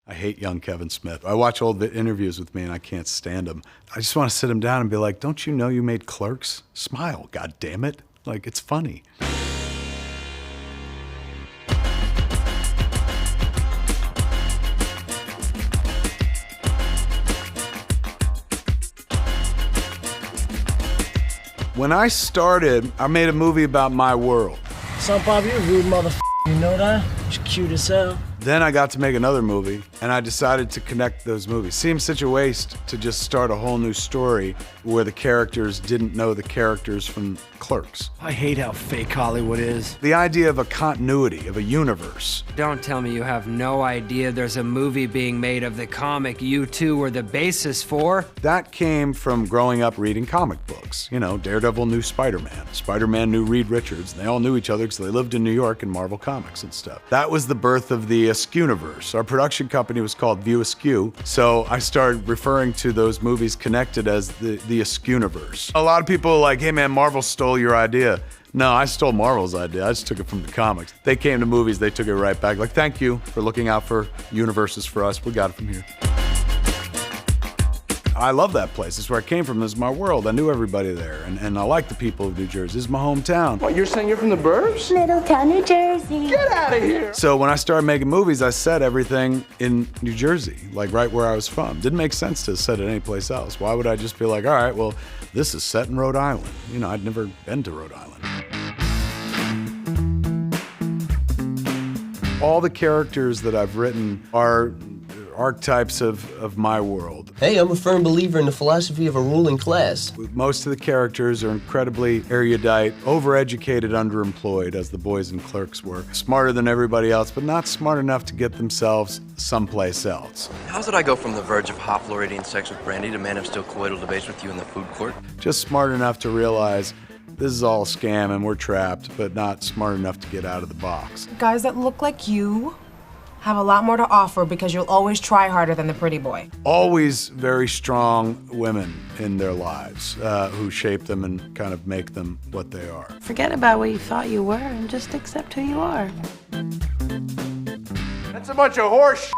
I hate young Kevin Smith. I watch old interviews with me and I can't stand him. I just want to sit him down and be like, don't you know you made Clerks? Smile, God damn it. Like, it's funny. When I started, I made a movie about my world. Son, Bob, you're a rude motherfucker. You know that? You're cute as hell. Then I got to make another movie, and I decided to connect those movies. Seems such a waste to just start a whole new story where the characters didn't know the characters from Clerks. I hate how fake Hollywood is. The idea of a continuity, of a universe. Don't tell me you have no idea there's a movie being made of the comic you two were the basis for. That came from growing up reading comic books. You know, Daredevil knew Spider-Man. Spider-Man knew Reed Richards. They all knew each other because they lived in New York and Marvel Comics and stuff. That was the birth of the Askewniverse. Our production company was called View Askew, so I started referring to those movies connected as the Askewniverse. A lot of people are like, hey man, Marvel stole your idea. No, I stole Marvel's idea. I just took it from the comics. They came to movies, they took it right back. Like, thank you for looking out for universes for us. We got it from here. I love that place. It's where I came from. This is my world. I knew everybody there, and I like the people of New Jersey. This is my hometown. What, you're saying you're from the burbs? Middletown, New Jersey. Get out of here! So when I started making movies, I set everything in New Jersey, like right where I was from. Didn't make sense to set it anyplace else. Why would I just be like, all right, well, this is set in Rhode Island. You know, I'd never been to Rhode Island. All the characters that I've written are archetypes of my world. Hey, I'm a firm believer in the philosophy of a ruling class. Most of the characters are incredibly erudite, overeducated, underemployed, as the boys in Clerks were. Smarter than everybody else, but not smart enough to get themselves someplace else. How did I go from the verge of hot fluoridating sex with Brandy to man of still coital debates with you in the food court? Just smart enough to realize this is all a scam and we're trapped, but not smart enough to get out of the box. Guys that look like you have a lot more to offer because you'll always try harder than the pretty boy. Always very strong women in their lives who shape them and kind of make them what they are. Forget about what you thought you were and just accept who you are. That's a bunch of horse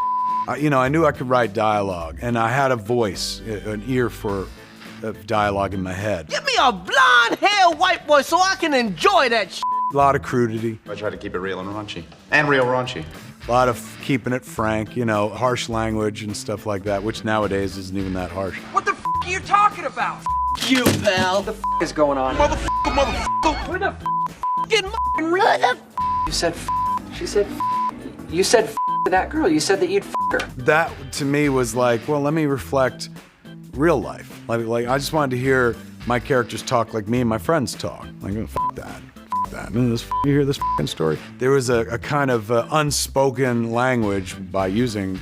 You know, I knew I could write dialogue, and I had a voice, an ear for dialogue in my head. Give me a blonde-haired white boy so I can enjoy that shit. A lot of crudity. I try to keep it real and raunchy. And real raunchy. A lot of keeping it frank, you know, harsh language and stuff like that, which nowadays isn't even that harsh. What the f are you talking about? You, pal. What the f is going on? motherfucker. Where the f Getting You said f. She said f. You said f to that girl. You said that you'd f her. That, to me, was like, well, let me reflect real life. Like I just wanted to hear my characters talk like me and my friends talk. Like, oh, f that. That. You hear this f***ing story? There was a kind of unspoken language by using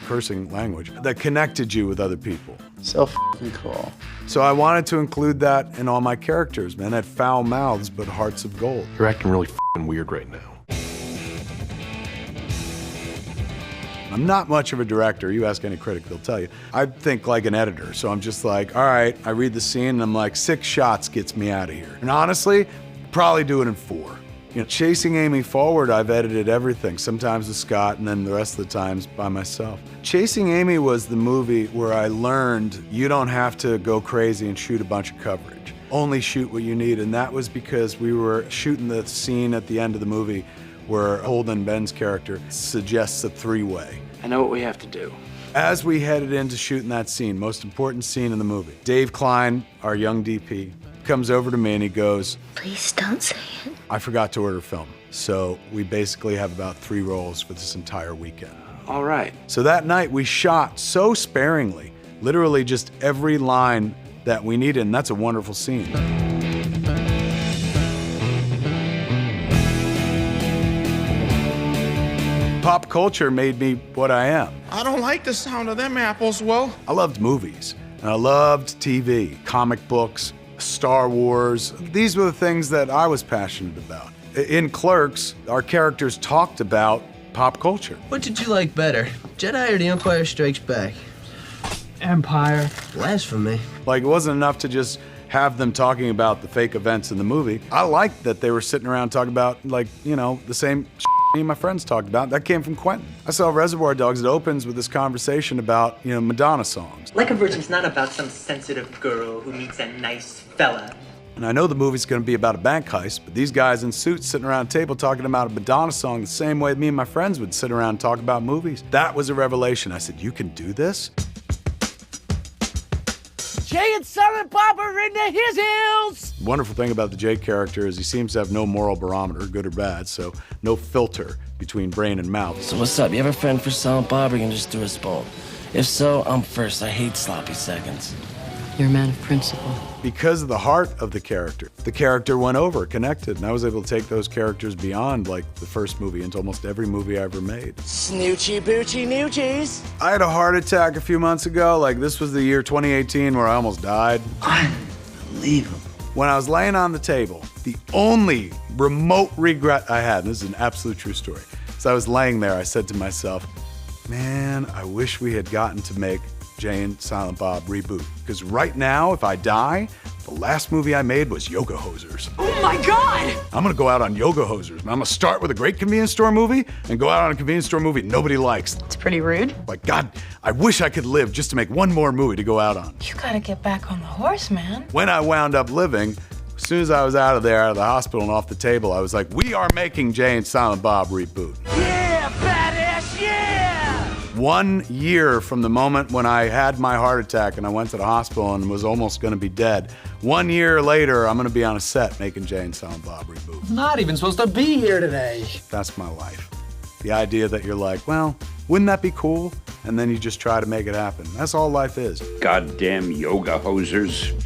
cursing language that connected you with other people. So f***ing cool. So I wanted to include that in all my characters, man. Had foul mouths, but hearts of gold. You're acting really f***ing weird right now. I'm not much of a director. You ask any critic, they'll tell you. I think like an editor, so I'm just like, all right, I read the scene and I'm like, 6 shots gets me out of here. And honestly, probably do it in 4. You know, Chasing Amy Forward, I've edited everything, sometimes with Scott and then the rest of the times by myself. Chasing Amy was the movie where I learned you don't have to go crazy and shoot a bunch of coverage. Only shoot what you need, and that was because we were shooting the scene at the end of the movie where Holden, Ben's character, suggests a 3-way. I know what we have to do. As we headed into shooting that scene, most important scene in the movie, Dave Klein, our young DP, comes over to me and he goes, Please don't say it. I forgot to order film. So we basically have about 3 rolls for this entire weekend. All right. So that night we shot so sparingly, literally just every line that we needed, and that's a wonderful scene. Pop culture made me what I am. I don't like the sound of them apples, Will. I loved movies, and I loved TV, comic books, Star Wars. These were the things that I was passionate about. In Clerks, our characters talked about pop culture. What did you like better, Jedi or The Empire Strikes Back? Empire. Blasphemy. Like, it wasn't enough to just have them talking about the fake events in the movie. I liked that they were sitting around talking about, like, you know, the same me and my friends talked about. That came from Quentin. I saw Reservoir Dogs. It opens with this conversation about, Madonna songs. Like a Virgin's not about some sensitive girl who meets a nice fella. And I know the movie's gonna be about a bank heist, but these guys in suits sitting around a table talking about a Madonna song the same way me and my friends would sit around and talk about movies. That was a revelation. I said, you can do this? Jay and Silent Bob are into his hills! The wonderful thing about the Jay character is he seems to have no moral barometer, good or bad, so no filter between brain and mouth. So what's up? You have a friend for Silent Bob, or you can just do us both? If so, I'm first. I hate sloppy seconds. You're a man of principle. Because of the heart of the character went over, connected, and I was able to take those characters beyond, like, the first movie into almost every movie I ever made. Snoochie Boochies Noochies. I had a heart attack a few months ago. Like, this was the year 2018 where I almost died. Unbelievable. When I was laying on the table, the only remote regret I had, and this is an absolute true story, so I was laying there, I said to myself, man, I wish we had gotten to make Jay and Silent Bob reboot. Because right now, if I die, the last movie I made was Yoga Hosers. Oh my God! I'm gonna go out on Yoga Hosers. I'm gonna start with a great convenience store movie and go out on a convenience store movie nobody likes. It's pretty rude. Like, God, I wish I could live just to make one more movie to go out on. You gotta get back on the horse, man. When I wound up living, as soon as I was out of the hospital and off the table, I was like, we are making Jay and Silent Bob reboot. Yeah, badass, yeah! 1 year from the moment when I had my heart attack and I went to the hospital and was almost gonna be dead. 1 year later, I'm gonna be on a set making Jay and Silent Bob reboot. Not even supposed to be here today. That's my life. The idea that you're like, well, wouldn't that be cool? And then you just try to make it happen. That's all life is. Goddamn yoga hosers.